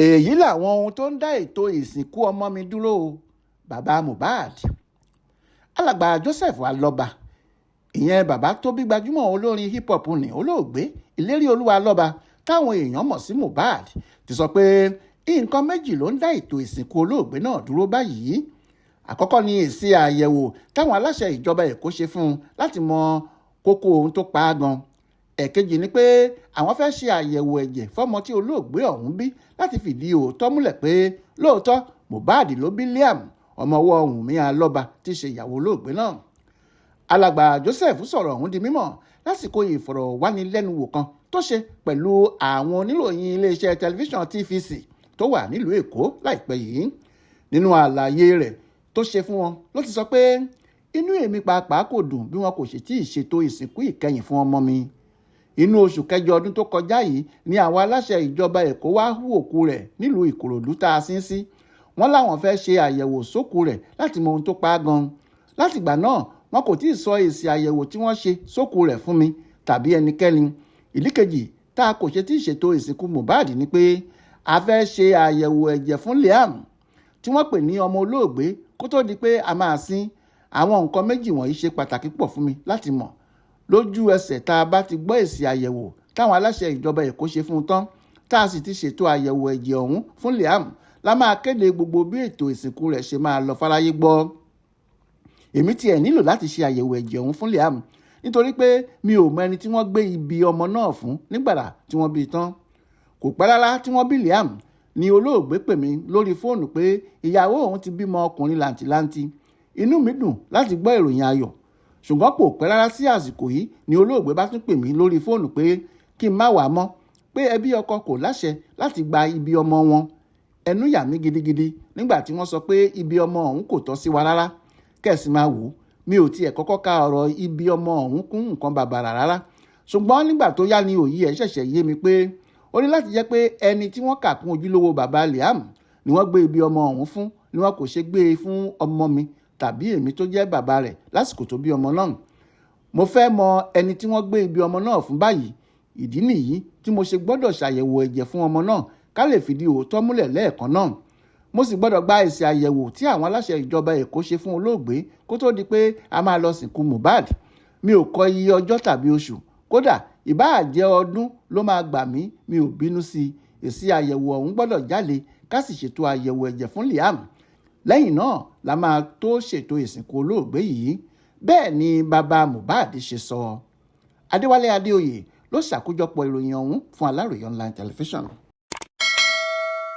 èyí làwọn ohun tó ń dá ètò ìsìnkú ọmọ mi dúró o bàbá Mohbad. alàgbà Joseph Alọ́ba, ìyẹn bàbá tó bí gbajúmọ̀ olórin hip hop ní olóògbé Ìléríolúwa Alọ́ba táwọn èèyàn mọ̀ sí Mohbad, ti sọ pé nǹkan méjì ló ń dá ètò ìsìnkú olóògbé náà dúró báyìí. àkọ́kọ́ ni èsì àyẹ̀wò táwọn aláṣẹ ìjọba Èkó ṣe fún un láti mọ kókó ohun tó pa á gan. ẹ̀kejì ni pé àwọn fẹ́ ṣe àyẹ̀wò ẹ̀jẹ̀ fọ́mọ tí olóògbé ọ̀hún bí láti fìdí òótọ́ múlẹ̀ pé lóòótọ́ Mohbad ló bí Liam, ọmọ ọwọ́ Wùnmí Alọ́ba tí í ṣe ìyàwó olóògbé náà. alàgbà Joseph sọ̀rọ̀ ọ̀hún di mímọ̀ lásìkò ìfọ̀rọ̀wánilẹ́nuwò kan tó ṣe pẹ̀lú àwọn oníròyìn iléeṣẹ́ tẹlifíṣàn TVC tó wà nílùú Èkó láìpẹ́ yìí. nínú àlàyé rẹ̀ tó ṣe fún wọn ló ti sọ pé inú èmi pàápàá kò dùn bí wọn kò ṣe tí ì ṣètò ìsìnkú ìkẹyìn fún ọmọ mi. inú oṣù kẹjọ ọdún tó kọjá yìí ni àwọn aláṣẹ ìjọba Èkó wá hú òkú rẹ̀ nílùú Ìkòròdú tá a sin sí. wọ́n láwọn fẹ́ ṣe àyẹ̀wò sókú rẹ̀ láti mọ ohun tó pa á gan. látìgbà náà wọn kò tí ì sọ èsì àyẹ̀wò tí wọ́n ṣe sókú rẹ̀ fún mi tàbí ẹnikẹ́ni. ìdí kejì tá a kò ṣe tí ì ṣètò ìsìnkú Mohbad ni pé a fẹ́ ṣe àyẹ̀wò ẹ̀jẹ̀ fún Liam tí wọ́n pè ní ọmọ olóògbé kó tó di pé a máa sin. àwọn nǹkan méjì wọ̀nyí ṣe pàtàkì pọ̀ fún mi láti mọ̀. lójú ẹsẹ̀ tá a bá ti gbọ́ èsì àyẹ̀wò táwọn aláṣẹ ìjọba Èkó ṣe fún un tán tá a sì ti ṣètò àyẹ̀wò ẹ̀jẹ̀ ọ̀hún fún Liam la máa kéde gbogbo bí ètò ìsìnkú rẹ̀ ṣe máa lọ fáráyé gbọ́. èmi tiẹ̀ nílò láti ṣe àyẹ̀wò ẹ̀jẹ̀ ọ̀hún fún Liam nítorí pé mi ò mọ ẹni tí wọ́n gbé ibi ọmọ náà fún nígbàrà tí wọ́n bí i tán. kò pẹ́ rárá tí wọ́n bí Liam ni olóògbé pè mí lórí fóònù pé ìyàwó òun ti bímọ ọkùnrin làǹtìlanti. inú mi dùn láti gbọ́ ìròyìn ayọ̀, ṣùgbọ́n kò pẹ́ rárá sí àsìkò yìí ni olóògbé bá tún pè mí lórí fóònù pé kí n má wàá mọ́, pé ẹbí ọkọ kò láṣẹ láti gba ibi ọmọ wọn. ẹnu yà mí gidigidi nígbà tí wọ́n sọ pé ibi ọmọ ọ̀hún kò tọ́ sí wa rárá. kẹ̀sì máa wò ó, mi ò tiẹ̀ kọ́kọ́ ka ọ̀rọ̀ ibi ọmọ ọ̀hún kún nǹkan bàbàrà rárá. ṣùgbọ́n nígbà tó yá ni òye ẹ̀ ṣẹ̀ṣẹ̀ yé mi pé ó ní láti jẹ́ pé ẹni tí wọ́n kà kún ojúlówó bàbá Liam ni wọ́n gbé ibi ọmọ ọ̀hún fún, ni wọ́n kò ṣe gbé e fún ọmọ mi tàbí èmi tó jẹ́ bàbá rẹ̀ lásìkò tó bí ọmọ náà. mo fẹ́ mọ ẹni tí wọ́n gbé ibi ọmọ náà fún báyìí. ìdí nìyí tí mo ṣe gbọ́dọ̀ ṣàyẹ̀wò ẹ̀jẹ̀ fún ọmọ náà ká lè fìdí òótọ́ múlẹ̀ lẹ́ẹ̀kan náà. mo sì gbọ́dọ̀ gba èsì àyẹ̀wò tí àwọn aláṣẹ ìjọba Èkó ṣe fún olóògbé kó tó di pé a máa lọ sìnkú Mohbad. mi ò kọ iye ọjọ́ tàbí oṣù, kódà ìbáà jẹ́ ọdún ló máa gbà mí, mi ò bínú sí i. èsì àyẹ̀wò ọ̀hún gbọ́dọ̀ jáde ká sì ṣètò àyẹ̀wò ẹ̀jẹ̀ fún Liam. lẹ́yìn náà la máa tó ṣètò ìsìnkú olóògbé yìí. bẹ́ẹ̀ ni bàbá Mohbad ṣe sọ. Adéwálé Adéoyè ló ṣàkójọpọ̀ ìròyìn ọ̀hún fún Aláròyé online television.